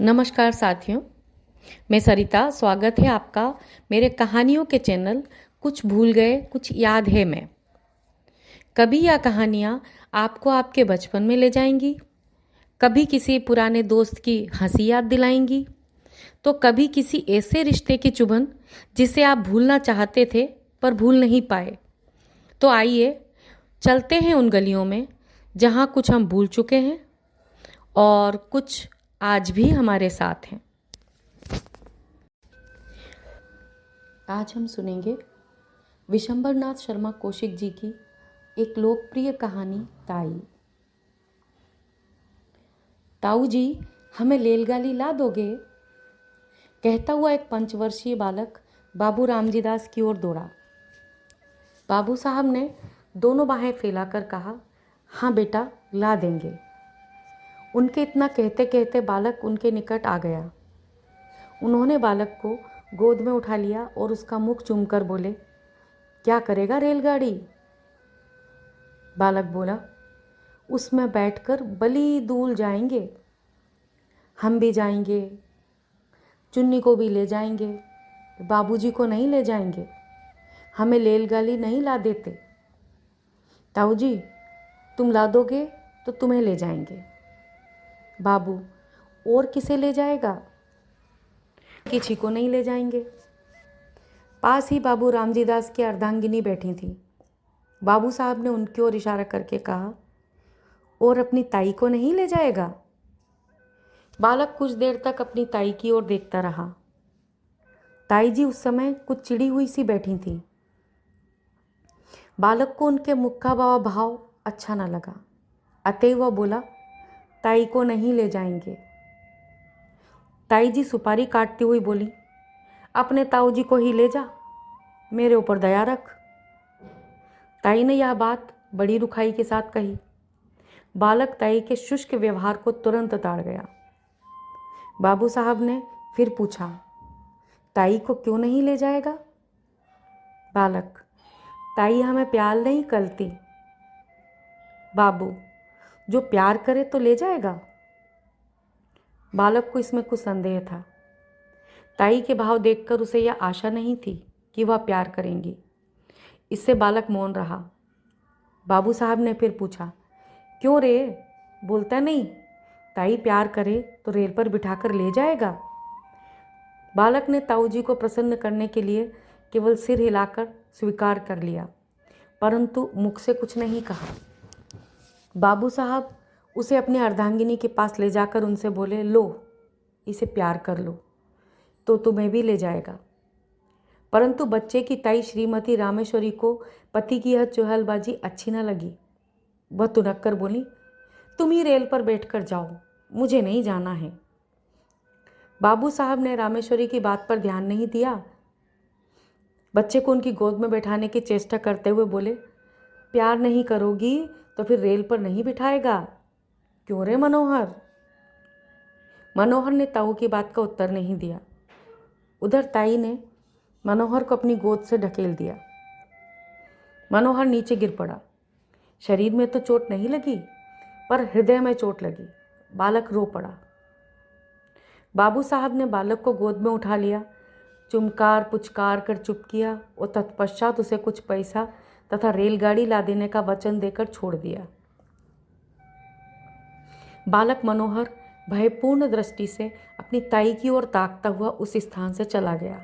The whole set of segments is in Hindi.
नमस्कार साथियों, मैं सरिता। स्वागत है आपका मेरे कहानियों के चैनल कुछ भूल गए कुछ याद है मैं। कभी यह कहानियाँ आपको आपके बचपन में ले जाएंगी, कभी किसी पुराने दोस्त की हंसी याद दिलाएंगी, तो कभी किसी ऐसे रिश्ते की चुभन जिसे आप भूलना चाहते थे पर भूल नहीं पाए। तो आइए चलते हैं उन गलियों में जहाँ कुछ हम भूल चुके हैं और कुछ आज भी हमारे साथ हैं। आज हम सुनेंगे विशंबरनाथ शर्मा कौशिक जी की एक लोकप्रिय कहानी ताई। ताऊ जी, हमें रेलगाड़ी ला दोगे? कहता हुआ एक 5 वर्षीय बालक बाबू रामजी दास की ओर दौड़ा। बाबू साहब ने दोनों बाहें फैलाकर कहा, हाँ बेटा, ला देंगे। उनके इतना कहते कहते बालक उनके निकट आ गया। उन्होंने बालक को गोद में उठा लिया और उसका मुख चूमकर बोले, क्या करेगा रेलगाड़ी? बालक बोला, उसमें बैठकर बली दूल जाएंगे। हम भी जाएंगे, चुन्नी को भी ले जाएंगे, बाबूजी को नहीं ले जाएंगे। हमें रेलगाड़ी नहीं ला देते। ताऊ जी, तुम ला दोगे तो तुम्हें ले जाएंगे। बाबू, और किसे ले जाएगा? किसी को नहीं ले जाएंगे। पास ही बाबू रामजी दास की अर्धांगिनी बैठी थी। बाबू साहब ने उनकी ओर इशारा करके कहा, और अपनी ताई को नहीं ले जाएगा? बालक कुछ देर तक अपनी ताई की ओर देखता रहा। ताई जी उस समय कुछ चिड़ी हुई सी बैठी थी। बालक को उनके मुख का भाव अच्छा न लगा, अतः वह बोला, ताई को नहीं ले जाएंगे। ताई जी सुपारी काटती हुई बोली, अपने ताऊ जी को ही ले जा, मेरे ऊपर दया रख। ताई ने यह बात बड़ी रुखाई के साथ कही। बालक ताई के शुष्क व्यवहार को तुरंत ताड़ गया। बाबू साहब ने फिर पूछा, ताई को क्यों नहीं ले जाएगा? बालक, ताई हमें प्यार नहीं करती। बाबू, जो प्यार करे तो ले जाएगा। बालक को इसमें कुछ संदेह था। ताई के भाव देखकर उसे यह आशा नहीं थी कि वह प्यार करेंगी। इससे बालक मौन रहा। बाबू साहब ने फिर पूछा, क्यों रे, बोलता नहीं? ताई प्यार करे तो रेल पर बिठाकर ले जाएगा। बालक ने ताऊ जी को प्रसन्न करने के लिए केवल सिर हिलाकर स्वीकार कर लिया, परंतु मुख से कुछ नहीं कहा। बाबू साहब उसे अपनी अर्धांगिनी के पास ले जाकर उनसे बोले, लो, इसे प्यार कर लो तो तुम्हें भी ले जाएगा। परंतु बच्चे की ताई श्रीमती रामेश्वरी को पति की यह चुहलबाजी अच्छी न लगी। वह तुनक कर बोली, तुम ही रेल पर बैठकर जाओ, मुझे नहीं जाना है। बाबू साहब ने रामेश्वरी की बात पर ध्यान नहीं दिया। बच्चे को उनकी गोद में बैठाने की चेष्टा करते हुए बोले, प्यार नहीं करोगी तो फिर रेल पर नहीं बिठाएगा। क्यों रे मनोहर? मनोहर ने ताऊ की बात का उत्तर नहीं दिया। उधर ताई ने मनोहर को अपनी गोद से ढकेल दिया। मनोहर नीचे गिर पड़ा। शरीर में तो चोट नहीं लगी, पर हृदय में चोट लगी। बालक रो पड़ा। बाबू साहब ने बालक को गोद में उठा लिया, चुमकार पुचकार कर चुप किया और तत्पश्चात उसे कुछ पैसा तथा रेलगाड़ी ला देने का वचन देकर छोड़ दिया। बालक मनोहर भयपूर्ण दृष्टि से अपनी ताई की ओर ताकता हुआ उस स्थान से चला गया।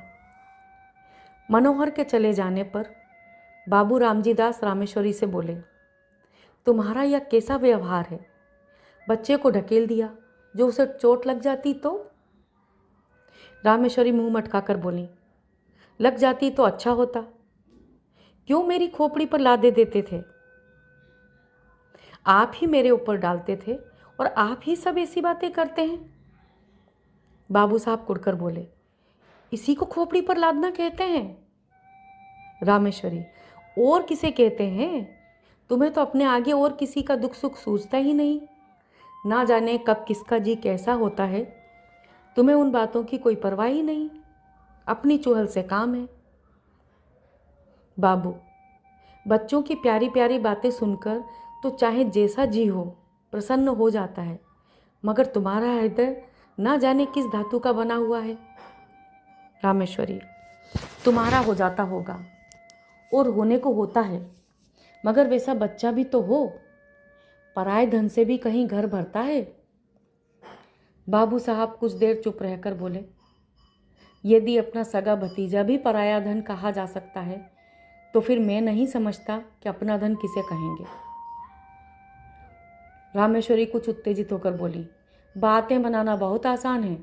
मनोहर के चले जाने पर बाबू रामजी दास रामेश्वरी से बोले, तुम्हारा यह कैसा व्यवहार है? बच्चे को ढकेल दिया, जो उसे चोट लग जाती तो? रामेश्वरी मुंह मटकाकर बोली, लग जाती तो अच्छा होता। क्यों मेरी खोपड़ी पर लादे देते थे? आप ही मेरे ऊपर डालते थे और आप ही सब ऐसी बातें करते हैं। बाबू साहब कुड़कर बोले, इसी को खोपड़ी पर लादना कहते हैं? रामेश्वरी, और किसे कहते हैं? तुम्हें तो अपने आगे और किसी का दुख सुख सूझता ही नहीं। ना जाने कब किसका जी कैसा होता है। तुम्हें उन बातों की कोई परवाह ही नहीं। अपनी चुहल से काम है। बाबू, बच्चों की प्यारी प्यारी बातें सुनकर तो चाहे जैसा जी हो प्रसन्न हो जाता है, मगर तुम्हारा हृदय ना जाने किस धातु का बना हुआ है। रामेश्वरी, तुम्हारा हो जाता होगा और होने को होता है, मगर वैसा बच्चा भी तो हो। पराए धन से भी कहीं घर भरता है। बाबू साहब कुछ देर चुप रहकर बोले, यदि अपना सगा भतीजा भी पराया धन कहा जा सकता है तो फिर मैं नहीं समझता कि अपना धन किसे कहेंगे। रामेश्वरी कुछ उत्तेजित होकर बोली, बातें बनाना बहुत आसान है।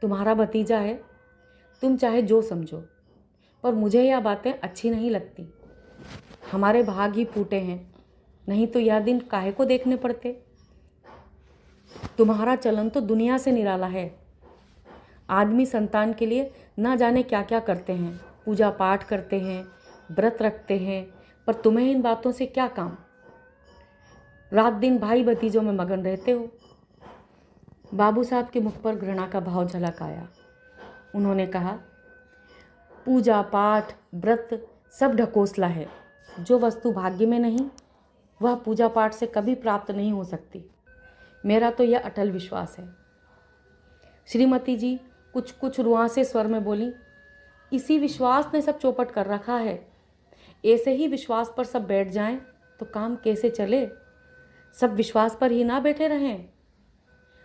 तुम्हारा भतीजा है, तुम चाहे जो समझो, पर मुझे यह बातें अच्छी नहीं लगती। हमारे भाग ही फूटे हैं, नहीं तो यह दिन काहे को देखने पड़ते। तुम्हारा चलन तो दुनिया से निराला है। आदमी संतान के लिए ना जाने क्या क्या करते हैं, पूजा पाठ करते हैं, व्रत रखते हैं, पर तुम्हें इन बातों से क्या काम। रात दिन भाई भतीजों में मगन रहते हो। बाबू साहब के मुख पर घृणा का भाव झलक आया। उन्होंने कहा, पूजा पाठ व्रत सब ढकोसला है। जो वस्तु भाग्य में नहीं वह पूजा पाठ से कभी प्राप्त नहीं हो सकती। मेरा तो यह अटल विश्वास है। श्रीमती जी कुछ रुआंसे स्वर में बोली, इसी विश्वास ने सब चौपट कर रखा है। ऐसे ही विश्वास पर सब बैठ जाएं तो काम कैसे चले। सब विश्वास पर ही ना बैठे रहें।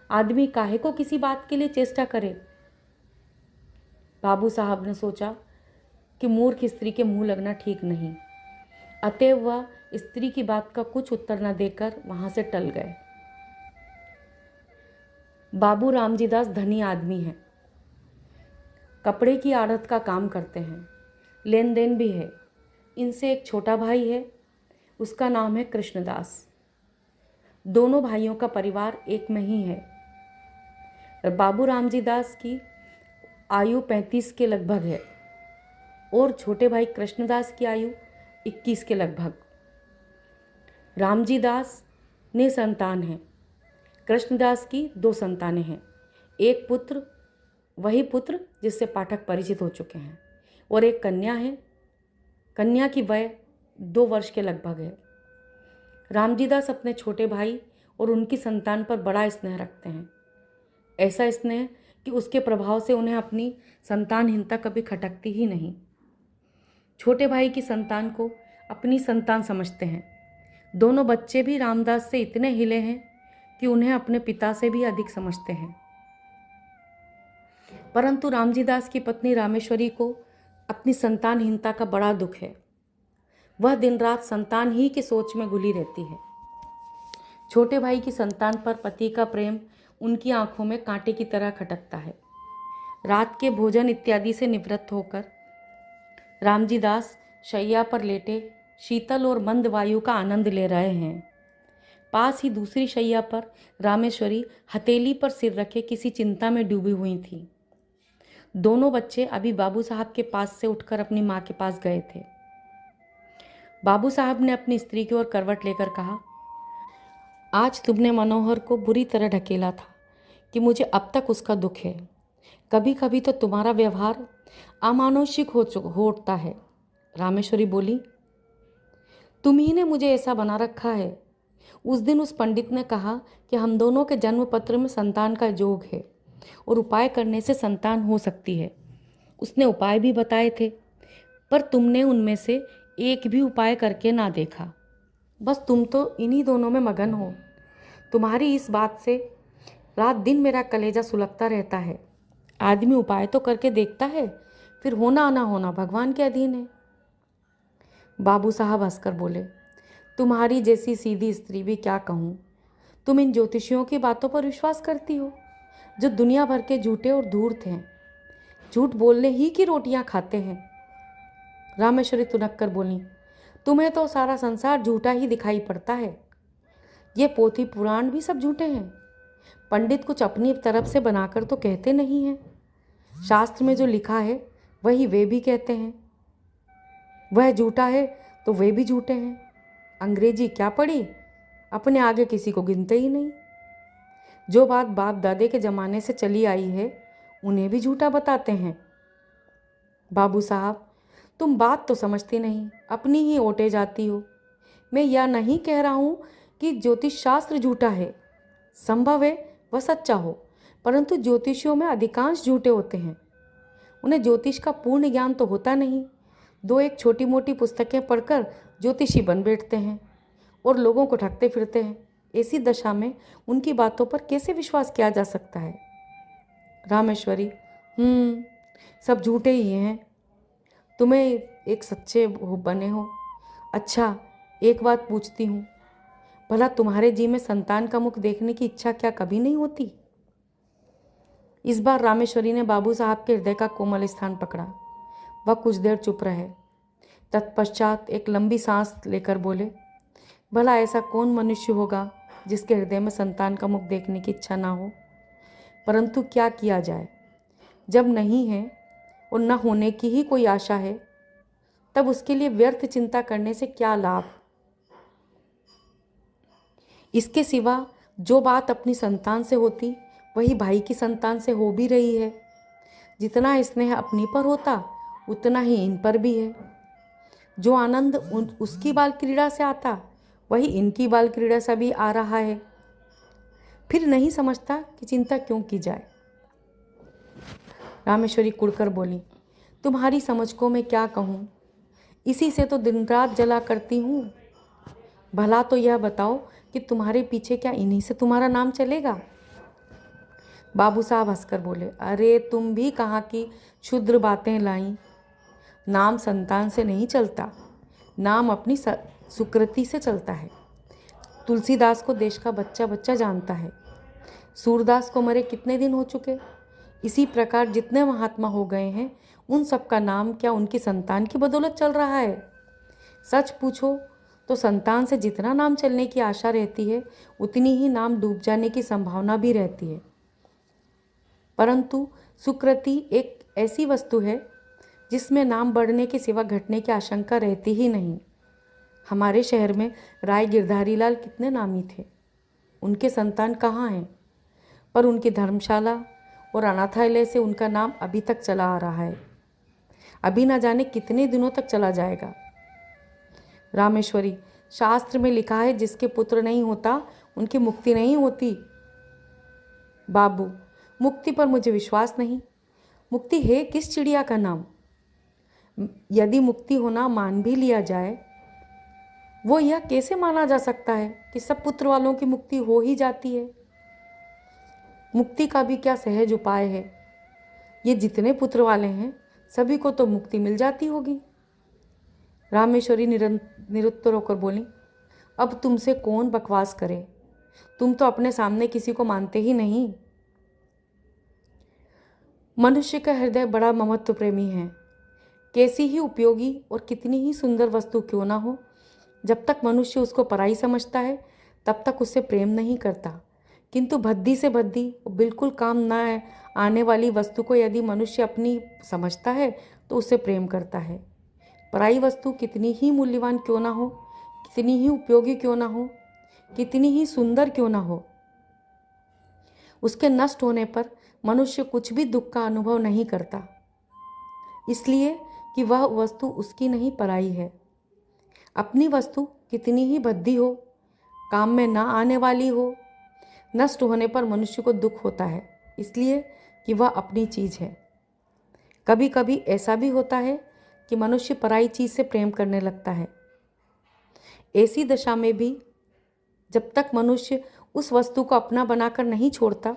आदमी काहे को किसी बात के लिए चेष्टा करे। बाबू साहब ने सोचा कि मूर्ख स्त्री के मुंह लगना ठीक नहीं, अतएव वह स्त्री की बात का कुछ उत्तर न देकर वहां से टल गए। बाबू रामजी दास धनी आदमी हैं, कपड़े की आड़त का काम करते हैं, लेन देन भी है। इनसे एक छोटा भाई है, उसका नाम है कृष्णदास। दोनों भाइयों का परिवार एक में ही है। बाबू रामजी दास की आयु 35 के लगभग है और छोटे भाई कृष्णदास की आयु 21 के लगभग। रामजी दास ने संतान है। कृष्णदास की 2 संतानें हैं। एक पुत्र, वही पुत्र जिससे पाठक परिचित हो चुके हैं, और एक कन्या है। कन्या की वय 2 वर्ष के लगभग है। रामजी दास अपने छोटे भाई और उनकी संतान पर बड़ा स्नेह रखते हैं। ऐसा स्नेह कि उसके प्रभाव से उन्हें अपनी संतानहीनता कभी खटकती ही नहीं। छोटे भाई की संतान को अपनी संतान समझते हैं। दोनों बच्चे भी रामदास से इतने हिले हैं कि उन्हें अपने पिता से भी अधिक समझते हैं। परंतु रामजी दास की पत्नी रामेश्वरी को अपनी संतानहीनता का बड़ा दुख है। वह दिन रात संतान ही की सोच में घुली रहती है। छोटे भाई की संतान पर पति का प्रेम उनकी आंखों में कांटे की तरह खटकता है। रात के भोजन इत्यादि से निवृत्त होकर रामजी दास शैया पर लेटे शीतल और मंद वायु का आनंद ले रहे हैं। पास ही दूसरी शैया पर रामेश्वरी हथेली पर सिर रखे किसी चिंता में डूबी हुई थी। दोनों बच्चे अभी बाबू साहब के पास से उठकर अपनी माँ के पास गए थे। बाबू साहब ने अपनी स्त्री की ओर करवट लेकर कहा, आज तुमने मनोहर को बुरी तरह ढकेला था कि मुझे अब तक उसका दुख है। कभी कभी तो तुम्हारा व्यवहार अमानुषिक हो उठता है। रामेश्वरी बोली, तुम ही ने मुझे ऐसा बना रखा है। उस दिन उस पंडित ने कहा कि हम दोनों के जन्म पत्र में संतान का योग है और उपाय करने से संतान हो सकती है। उसने उपाय भी बताए थे, पर तुमने उनमें से एक भी उपाय करके ना देखा। बस तुम तो इन्हीं दोनों में मगन हो। तुम्हारी इस बात से रात दिन मेरा कलेजा सुलगता रहता है। आदमी उपाय तो करके देखता है, फिर होना ना होना भगवान के अधीन है। बाबू साहब हंसकर बोले, तुम्हारी जैसी सीधी स्त्री भी क्या कहूँ। तुम इन ज्योतिषियों की बातों पर विश्वास करती हो जो दुनिया भर के झूठे और धूर्त हैं, झूठ बोलने ही की रोटियां खाते हैं। रामेश्वरी तुनक कर बोली, तुम्हें तो सारा संसार झूठा ही दिखाई पड़ता है। ये पोथी पुराण भी सब झूठे हैं। पंडित कुछ अपनी तरफ से बनाकर तो कहते नहीं हैं। शास्त्र में जो लिखा है वही वे भी कहते हैं। वह झूठा है तो वे भी झूठे हैं। अंग्रेजी क्या पढ़ी, अपने आगे किसी को गिनते ही नहीं। जो बात बाप दादे के ज़माने से चली आई है उन्हें भी झूठा बताते हैं। बाबू साहब, तुम बात तो समझती नहीं, अपनी ही ओटे जाती हो। मैं यह नहीं कह रहा हूँ कि ज्योतिष शास्त्र झूठा है। संभव है वह सच्चा हो, परंतु ज्योतिषियों में अधिकांश झूठे होते हैं। उन्हें ज्योतिष का पूर्ण ज्ञान तो होता नहीं। दो एक छोटी मोटी पुस्तकें पढ़कर ज्योतिषी बन बैठते हैं और लोगों को ठगते फिरते हैं। ऐसी दशा में उनकी बातों पर कैसे विश्वास किया जा सकता है? रामेश्वरी, सब झूठे ही हैं। तुम्हें एक सच्चे बने हो। अच्छा, एक बात पूछती हूँ, भला तुम्हारे जी में संतान का मुख देखने की इच्छा क्या कभी नहीं होती? इस बार रामेश्वरी ने बाबू साहब के हृदय का कोमल स्थान पकड़ा। वह कुछ देर चुप रहे। तत्पश्चात एक लंबी सांस लेकर बोले, भला ऐसा कौन मनुष्य होगा जिसके हृदय में संतान का मुख देखने की इच्छा ना हो? परंतु क्या किया जाए, जब नहीं है और न होने की ही कोई आशा है, तब उसके लिए व्यर्थ चिंता करने से क्या लाभ? इसके सिवा जो बात अपनी संतान से होती वही भाई की संतान से हो भी रही है। जितना स्नेह अपनी पर होता उतना ही इन पर भी है। जो आनंद उसकी बाल क्रीड़ा से आता वही इनकी बाल क्रीड़ा से भी आ रहा है। फिर नहीं समझता कि चिंता क्यों की जाए। रामेश्वरी कुड़कर बोली, तुम्हारी समझ को मैं क्या कहूँ, इसी से तो दिन रात जला करती हूँ। भला तो यह बताओ कि तुम्हारे पीछे क्या इन्हीं से तुम्हारा नाम चलेगा? बाबू साहब हंसकर बोले, अरे तुम भी कहाँ की क्षुद्र बातें लाई। नाम संतान से नहीं चलता, नाम अपनी सुकृति से चलता है। तुलसीदास को देश का बच्चा बच्चा जानता है। सूरदास को मरे कितने दिन हो चुके। इसी प्रकार जितने महात्मा हो गए हैं उन सब का नाम क्या उनकी संतान की बदौलत चल रहा है? सच पूछो तो संतान से जितना नाम चलने की आशा रहती है उतनी ही नाम डूब जाने की संभावना भी रहती है। परंतु सुकृति एक ऐसी वस्तु है जिसमें नाम बढ़ने के सिवा घटने की आशंका रहती ही नहीं। हमारे शहर में राय गिरधारी लाल कितने नामी थे, उनके संतान कहाँ हैं? पर उनकी धर्मशाला और अनाथालय से उनका नाम अभी तक चला आ रहा है। अभी न जाने कितने दिनों तक चला जाएगा। रामेश्वरी, शास्त्र में लिखा है जिसके पुत्र नहीं होता उनकी मुक्ति नहीं होती। बाबू, मुक्ति पर मुझे विश्वास नहीं। मुक्ति है किस चिड़िया का नाम? यदि मुक्ति होना मान भी लिया जाए, वो यह कैसे माना जा सकता है कि सब पुत्र वालों की मुक्ति हो ही जाती है? मुक्ति का भी क्या सहज उपाय है? ये जितने पुत्र वाले हैं सभी को तो मुक्ति मिल जाती होगी। रामेश्वरी निरुत्तर होकर बोली, अब तुमसे कौन बकवास करे, तुम तो अपने सामने किसी को मानते ही नहीं। मनुष्य का हृदय बड़ा ममत्व प्रेमी है। कैसी ही उपयोगी और कितनी ही सुंदर वस्तु क्यों ना हो, जब तक मनुष्य उसको पराई समझता है तब तक उससे प्रेम नहीं करता। किंतु भद्दी से भद्दी और बिल्कुल काम न आने वाली वस्तु को यदि मनुष्य अपनी समझता है तो उससे प्रेम करता है। पराई वस्तु कितनी ही मूल्यवान क्यों ना हो, कितनी ही उपयोगी क्यों ना हो, कितनी ही सुंदर क्यों ना हो, उसके नष्ट होने पर मनुष्य कुछ भी दुख का अनुभव नहीं करता, इसलिए कि वह वस्तु उसकी नहीं पराई है। अपनी वस्तु कितनी ही भद्दी हो, काम में ना आने वाली हो, नष्ट होने पर मनुष्य को दुख होता है, इसलिए कि वह अपनी चीज़ है। कभी कभी ऐसा भी होता है कि मनुष्य पराई चीज़ से प्रेम करने लगता है। ऐसी दशा में भी जब तक मनुष्य उस वस्तु को अपना बनाकर नहीं छोड़ता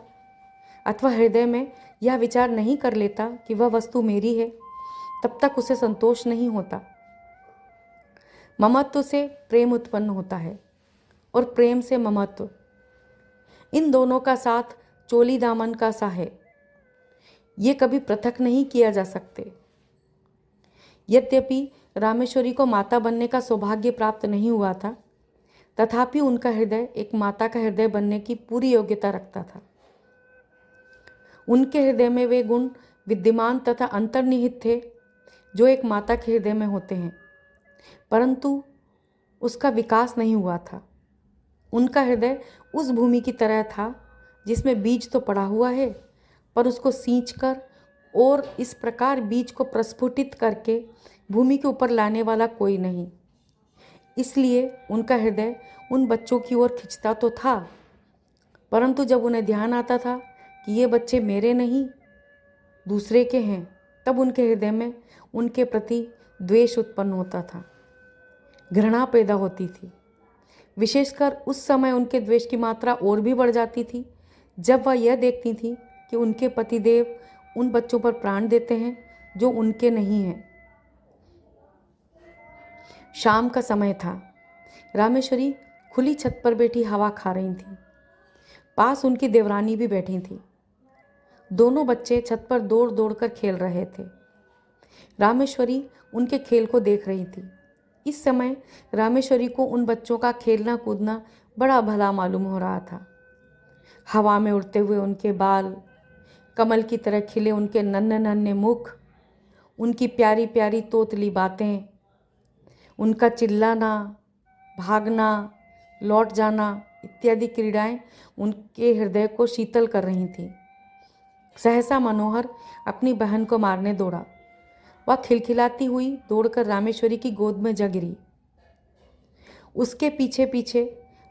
अथवा हृदय में यह विचार नहीं कर लेता कि वह वस्तु मेरी है, तब तक उसे संतोष नहीं होता। ममत्व से प्रेम उत्पन्न होता है और प्रेम से ममत्व। इन दोनों का साथ चोली दामन का सा है, ये कभी पृथक नहीं किया जा सकते। यद्यपि रामेश्वरी को माता बनने का सौभाग्य प्राप्त नहीं हुआ था, तथापि उनका हृदय एक माता का हृदय बनने की पूरी योग्यता रखता था। उनके हृदय में वे गुण विद्यमान तथा अंतर्निहित थे जो एक माता के हृदय में होते हैं, परंतु उसका विकास नहीं हुआ था। उनका हृदय उस भूमि की तरह था जिसमें बीज तो पड़ा हुआ है, पर उसको सींचकर और इस प्रकार बीज को प्रस्फुटित करके भूमि के ऊपर लाने वाला कोई नहीं। इसलिए उनका हृदय उन बच्चों की ओर खिंचता तो था, परंतु जब उन्हें ध्यान आता था कि ये बच्चे मेरे नहीं दूसरे के हैं, तब उनके हृदय में उनके प्रति द्वेष उत्पन्न होता था, घृणा पैदा होती थी। विशेषकर उस समय उनके द्वेष की मात्रा और भी बढ़ जाती थी जब वह यह देखती थी कि उनके पतिदेव उन बच्चों पर प्राण देते हैं जो उनके नहीं हैं। शाम का समय था। रामेश्वरी खुली छत पर बैठी हवा खा रही थी। पास उनकी देवरानी भी बैठी थी। दोनों बच्चे छत पर दौड़ दौड़ कर खेल रहे थे। रामेश्वरी उनके खेल को देख रही थी। इस समय रामेश्वरी को उन बच्चों का खेलना कूदना बड़ा भला मालूम हो रहा था। हवा में उड़ते हुए उनके बाल, कमल की तरह खिले उनके नन्हे नन्हे मुख, उनकी प्यारी प्यारी तोतली बातें, उनका चिल्लाना, भागना, लौट जाना इत्यादि क्रीड़ाएं उनके हृदय को शीतल कर रही थीं। सहसा मनोहर अपनी बहन को मारने दौड़ा। वह खिलखिलाती हुई दौड़कर रामेश्वरी की गोद में जा गिरी। उसके पीछे पीछे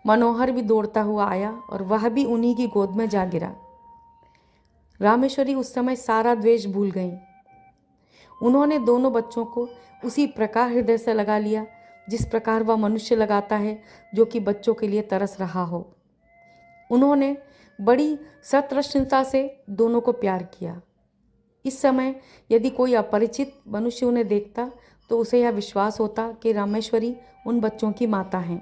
मनोहर भी दौड़ता हुआ आया और वह भी उन्हीं की गोद में जा गिरा। रामेश्वरी उस समय सारा द्वेष भूल गई। उन्होंने दोनों बच्चों को उसी प्रकार हृदय से लगा लिया जिस प्रकार वह मनुष्य लगाता है जो कि बच्चों के लिए तरस रहा हो। उन्होंने बड़ी सतृष्णता से दोनों को प्यार किया। इस समय यदि कोई अपरिचित मनुष्य उन्हें देखता तो उसे यह विश्वास होता कि रामेश्वरी उन बच्चों की माता हैं।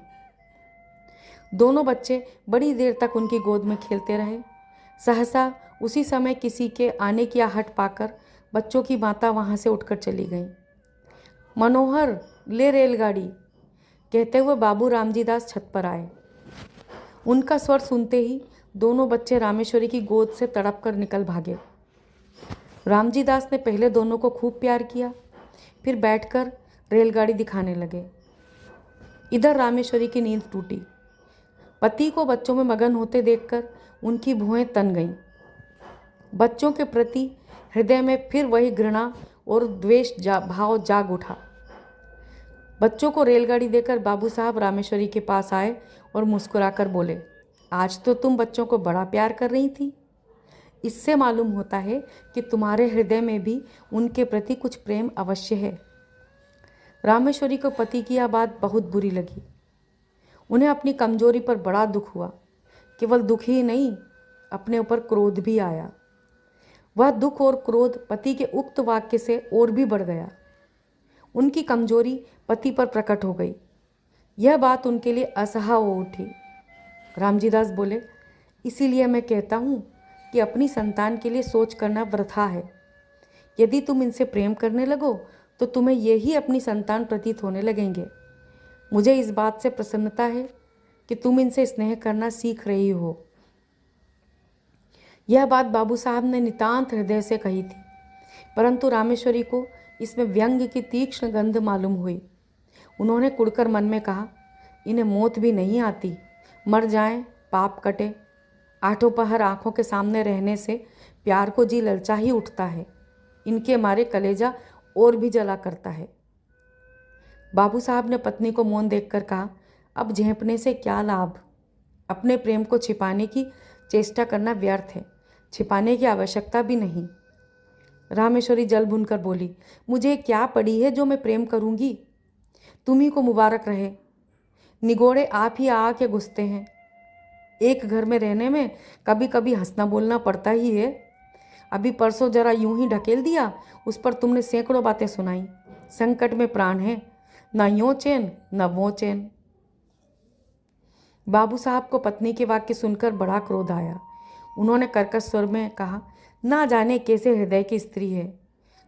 दोनों बच्चे बड़ी देर तक उनकी गोद में खेलते रहे। सहसा उसी समय किसी के आने की आहट पाकर बच्चों की माता वहाँ से उठकर चली गई। मनोहर, ले रेलगाड़ी, कहते हुए बाबू रामजी दास छत पर आए। उनका स्वर सुनते ही दोनों बच्चे रामेश्वरी की गोद से तड़प कर निकल भागे। रामजी दास ने पहले दोनों को खूब प्यार किया, फिर बैठकर रेलगाड़ी दिखाने लगे। इधर रामेश्वरी की नींद टूटी। पति को बच्चों में मगन होते देखकर उनकी भुएं तन गईं। बच्चों के प्रति हृदय में फिर वही घृणा और द्वेष भाव जाग उठा। बच्चों को रेलगाड़ी देकर बाबू साहब रामेश्वरी के पास आए और मुस्कुराकर बोले, आज तो तुम बच्चों को बड़ा प्यार कर रही थी। इससे मालूम होता है कि तुम्हारे हृदय में भी उनके प्रति कुछ प्रेम अवश्य है। रामेश्वरी को पति की यह बात बहुत बुरी लगी। उन्हें अपनी कमजोरी पर बड़ा दुख हुआ। केवल दुख ही नहीं, अपने ऊपर क्रोध भी आया। वह दुख और क्रोध पति के उक्त वाक्य से और भी बढ़ गया। उनकी कमजोरी पति पर प्रकट हो गई। यह बात उनके लिए असह्य हो उठी। रामजी दास बोले, इसीलिए मैं कहता हूँ कि अपनी संतान के लिए सोच करना वृथा है। यदि तुम इनसे प्रेम करने लगो तो तुम्हें यही अपनी संतान प्रतीत होने लगेंगे। मुझे इस बात से प्रसन्नता है कि तुम इनसे स्नेह करना सीख रही हो। यह बात बाबू साहब ने नितांत हृदय से कही थी, परंतु रामेश्वरी को इसमें व्यंग्य की तीक्ष्ण गंध मालूम हुई। उन्होंने कुड़कर मन में कहा, इन्हें मौत भी नहीं आती, मर जाएं, पाप कटे। आठों पहर आंखों के सामने रहने से प्यार को जी ललचा ही उठता है। इनके मारे कलेजा और भी जला करता है। बाबू साहब ने पत्नी को मौन देखकर कहा, अब झेंपने से क्या लाभ। अपने प्रेम को छिपाने की चेष्टा करना व्यर्थ है। छिपाने की आवश्यकता भी नहीं। रामेश्वरी जल भुनकर बोली, मुझे क्या पड़ी है जो मैं प्रेम करूंगी। तुम्ही को मुबारक रहे। निगोड़े आप ही आके घुसते हैं। एक घर में रहने में कभी कभी हंसना बोलना पड़ता ही है। अभी परसों जरा यूं ही ढकेल दिया, उस पर तुमने सैकड़ों बातें सुनाई। संकट में प्राण है, न यो चैन न वो चैन। बाबू साहब को पत्नी के वाक्य सुनकर बड़ा क्रोध आया। उन्होंने कर्कश स्वर में कहा, ना जाने कैसे हृदय की स्त्री है।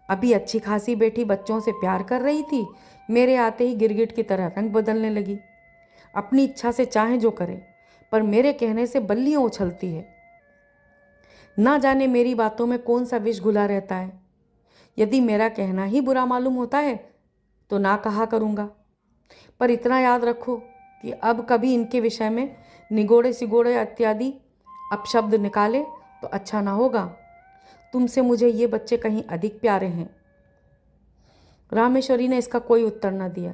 अभी अच्छी खासी बेटी बच्चों से प्यार कर रही थी, मेरे आते ही गिरगिट की तरह रंग बदलने लगी। अपनी इच्छा से चाहे जो करे, पर मेरे कहने से बल्लियां उछलती है। ना जाने मेरी बातों में कौन सा विष घुला रहता है। यदि मेरा कहना ही बुरा मालूम होता है तो ना कहा करूँगा, पर इतना याद रखो कि अब कभी इनके विषय में निगोड़े सिगोड़े इत्यादि अपशब्द निकाले तो अच्छा ना होगा। तुमसे मुझे ये बच्चे कहीं अधिक प्यारे हैं। रामेश्वरी ने इसका कोई उत्तर न दिया।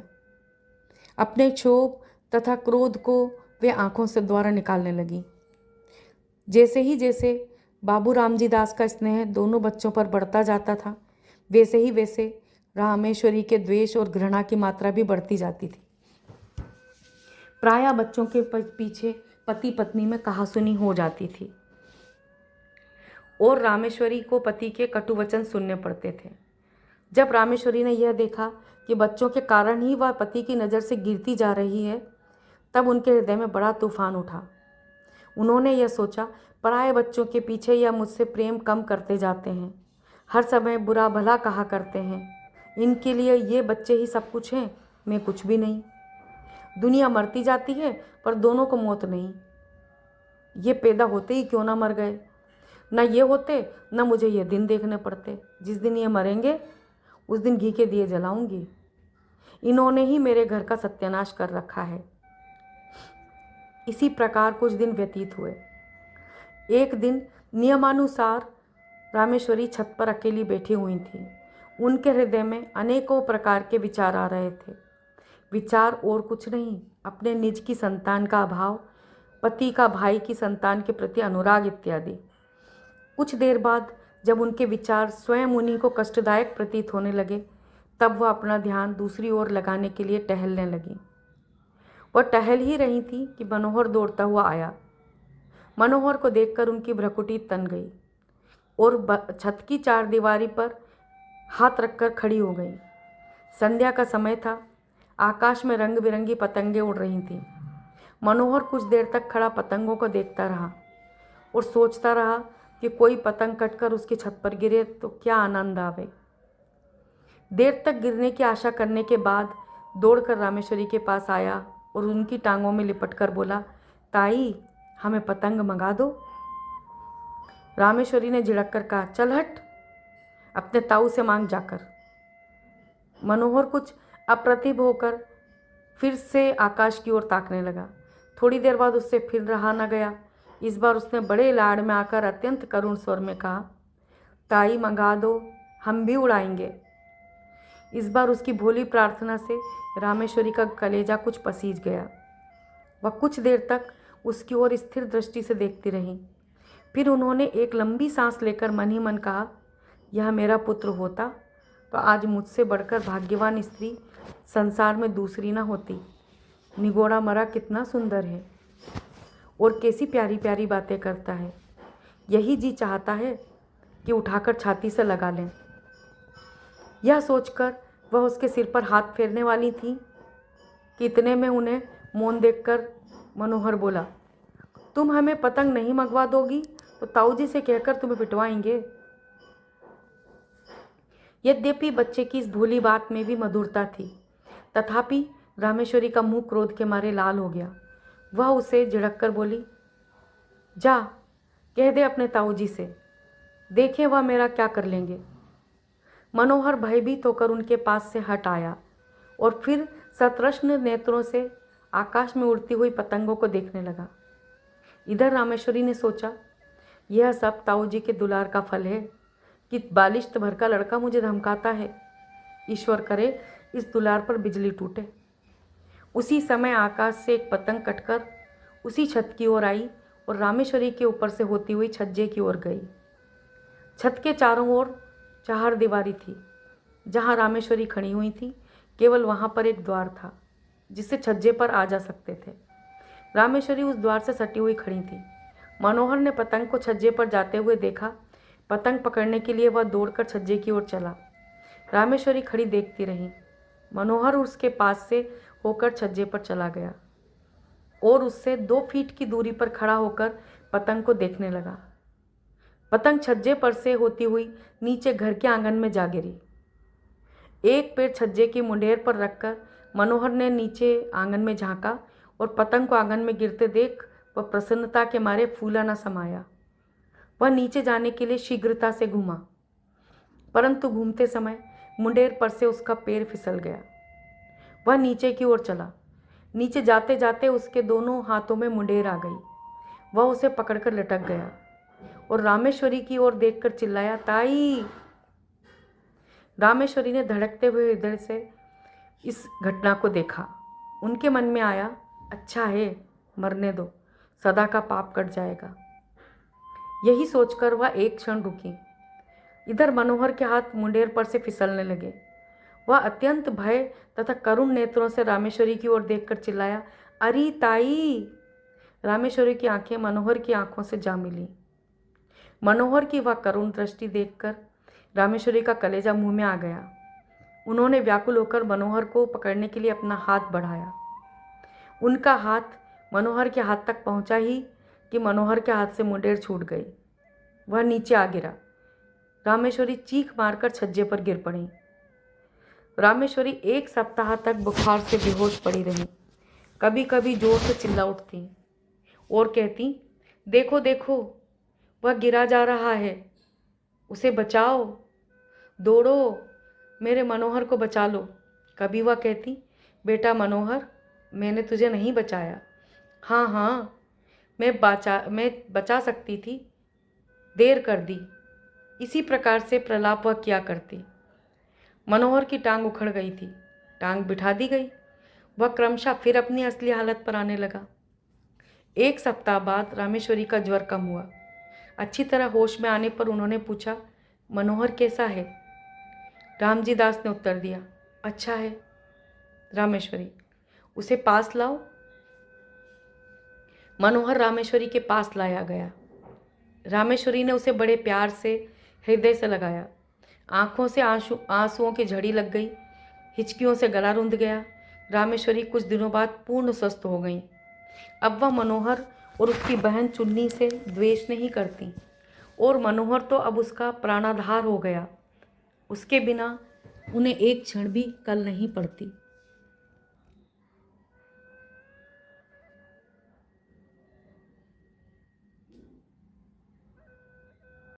अपने क्षोभ तथा क्रोध को वे आंखों से द्वारा निकालने लगी। जैसे बाबू रामजी दास का स्नेह दोनों बच्चों पर बढ़ता जाता था, वैसे ही वैसे रामेश्वरी के द्वेष और घृणा की मात्रा भी बढ़ती जाती थी। प्रायः बच्चों के पीछे पति पत्नी में कहासुनी हो जाती थी और रामेश्वरी को पति के कटु वचन सुनने पड़ते थे। जब रामेश्वरी ने यह देखा कि बच्चों के कारण ही वह पति की नज़र से गिरती जा रही है, तब उनके हृदय में बड़ा तूफान उठा। उन्होंने यह सोचा, पराए बच्चों के पीछे यह मुझसे प्रेम कम करते जाते हैं, हर समय बुरा भला कहा करते हैं, इनके लिए ये बच्चे ही सब कुछ हैं, मैं कुछ भी नहीं। दुनिया मरती जाती है पर दोनों को मौत नहीं। ये पैदा होते ही क्यों ना मर गए, न ये होते न मुझे ये दिन देखने पड़ते। जिस दिन ये मरेंगे उस दिन घी के दिए जलाऊंगी। इन्होंने ही मेरे घर का सत्यानाश कर रखा है। इसी प्रकार कुछ दिन व्यतीत हुए। एक दिन नियमानुसार रामेश्वरी छत पर अकेली बैठी हुई थी। उनके हृदय में अनेकों प्रकार के विचार आ रहे थे। विचार और कुछ नहीं, अपने निज की संतान का अभाव, पति का भाई की संतान के प्रति अनुराग इत्यादि। कुछ देर बाद जब उनके विचार स्वयं उन्हीं को कष्टदायक प्रतीत होने लगे, तब वह अपना ध्यान दूसरी ओर लगाने के लिए टहलने लगी। वह टहल ही रही थी कि मनोहर दौड़ता हुआ आया। मनोहर को देखकर उनकी भ्रुकुटी तन गई और छत की चारदीवारी पर हाथ रखकर खड़ी हो गई। संध्या का समय था। आकाश में रंग बिरंगी पतंगें उड़ रही थीं। मनोहर कुछ देर तक खड़ा पतंगों को देखता रहा और सोचता रहा कि कोई पतंग कटकर उसकी छत पर गिरे तो क्या आनंद आवे। देर तक गिरने की आशा करने के बाद दौड़कर रामेश्वरी के पास आया और उनकी टांगों में लिपटकर बोला, ताई, हमें पतंग मंगा दो। रामेश्वरी ने झिड़क कर कहा, चल हट, अपने ताऊ से मांग जाकर। मनोहर कुछ अप्रतिभ होकर फिर से आकाश की ओर ताकने लगा। थोड़ी देर बाद उससे फिर रहा न गया। इस बार उसने बड़े लाड़ में आकर अत्यंत करुण स्वर में कहा, ताई मंगा दो, हम भी उड़ाएंगे। इस बार उसकी भोली प्रार्थना से रामेश्वरी का कलेजा कुछ पसीज गया। वह कुछ देर तक उसकी ओर स्थिर दृष्टि से देखती रही। फिर उन्होंने एक लंबी सांस लेकर मन ही मन कहा, यह मेरा पुत्र होता तो आज मुझसे बढ़कर भाग्यवान स्त्री संसार में दूसरी न होती। निगोड़ा मरा कितना सुंदर है और कैसी प्यारी प्यारी बातें करता है। यही जी चाहता है कि उठाकर छाती से लगा लें। यह सोचकर वह उसके सिर पर हाथ फेरने वाली थी कि इतने में उन्हें मौन देखकर मनोहर बोला, तुम हमें पतंग नहीं मंगवा दोगी तो ताऊ जी से कहकर तुम्हें पिटवाएंगे। यद्यपि बच्चे की इस भोली बात में भी मधुरता थी, तथापि रामेश्वरी का मुंह क्रोध के मारे लाल हो गया। वह उसे झिड़क कर बोली, जा कह दे अपने ताऊ जी से, देखें वह मेरा क्या कर लेंगे। मनोहर भयभीत होकर उनके पास से हट आया और फिर सतृष्ण नेत्रों से आकाश में उड़ती हुई पतंगों को देखने लगा। इधर रामेश्वरी ने सोचा, यह सब ताऊ जी के दुलार का फल है कि बालिश्त भर का लड़का मुझे धमकाता है। ईश्वर करे इस दुलार पर बिजली टूटे। उसी समय आकाश से एक पतंग कटकर उसी छत की ओर आई और रामेश्वरी के ऊपर से होती हुई छज्जे की ओर गई। छत के चारों ओर चार दीवारी थी। जहाँ रामेश्वरी खड़ी हुई थी, केवल वहाँ पर एक द्वार था जिससे छज्जे पर आ जा सकते थे। रामेश्वरी उस द्वार से सटी हुई खड़ी थी। मनोहर ने पतंग को छज्जे पर जाते हुए देखा। पतंग पकड़ने के लिए वह दौड़कर छज्जे की ओर चला। रामेश्वरी खड़ी देखती रही। मनोहर उसके पास से होकर छज्जे पर चला गया और उससे 2 फीट की दूरी पर खड़ा होकर पतंग को देखने लगा। पतंग छज्जे पर से होती हुई नीचे घर के आंगन में जा गिरी। एक पैर छज्जे की मुंडेर पर रखकर मनोहर ने नीचे आंगन में झांका और पतंग को आंगन में गिरते देख वह प्रसन्नता के मारे फूला न समाया। वह नीचे जाने के लिए शीघ्रता से घूमा, परंतु घूमते समय मुंडेर पर से उसका पैर फिसल गया। वह नीचे की ओर चला। नीचे जाते जाते उसके दोनों हाथों में मुंडेर आ गई। वह उसे पकड़कर लटक गया और रामेश्वरी की ओर देखकर चिल्लाया, ताई। रामेश्वरी ने धड़कते हुए हृदय से इस घटना को देखा। उनके मन में आया, अच्छा है, मरने दो, सदा का पाप कट जाएगा। यही सोचकर वह एक क्षण रुकी। इधर मनोहर के हाथ मुंडेर पर से फिसलने लगे। वह अत्यंत भय तथा करुण नेत्रों से रामेश्वरी की ओर देखकर चिल्लाया, अरे ताई। रामेश्वरी की आंखें मनोहर की आंखों से जा मिली। मनोहर की वह करुण दृष्टि देखकर रामेश्वरी का कलेजा मुंह में आ गया। उन्होंने व्याकुल होकर मनोहर को पकड़ने के लिए अपना हाथ बढ़ाया। उनका हाथ मनोहर के हाथ तक पहुंचा ही कि मनोहर के हाथ से मुंडेर छूट गई। वह नीचे आ गिरा। रामेश्वरी चीख मारकर छज्जे पर गिर पड़ी। रामेश्वरी 1 सप्ताह तक बुखार से बेहोश पड़ी रही। कभी कभी जोर से चिल्ला उठती और कहती, देखो देखो, वह गिरा जा रहा है, उसे बचाओ, दौड़ो, मेरे मनोहर को बचा लो। कभी वह कहती, बेटा मनोहर, मैंने तुझे नहीं बचाया। हाँ हाँ, मैं बचा सकती थी, देर कर दी। इसी प्रकार से प्रलाप वह किया करती। मनोहर की टांग उखड़ गई थी, टांग बिठा दी गई। वह क्रमशः फिर अपनी असली हालत पर आने लगा। 1 सप्ताह बाद रामेश्वरी का ज्वर कम हुआ। अच्छी तरह होश में आने पर उन्होंने पूछा, मनोहर कैसा है? रामजी दास ने उत्तर दिया, अच्छा है। रामेश्वरी, उसे पास लाओ। मनोहर रामेश्वरी के पास लाया गया। रामेश्वरी ने उसे बड़े प्यार से हृदय से लगाया। आंखों से आंसुओं की झड़ी लग गई, हिचकियों से गला रुंध गया। रामेश्वरी कुछ दिनों बाद पूर्ण स्वस्थ हो गई। अब वह मनोहर और उसकी बहन चुन्नी से द्वेष नहीं करती, और मनोहर तो अब उसका प्राणाधार हो गया। उसके बिना उन्हें एक क्षण भी कल नहीं पड़ती।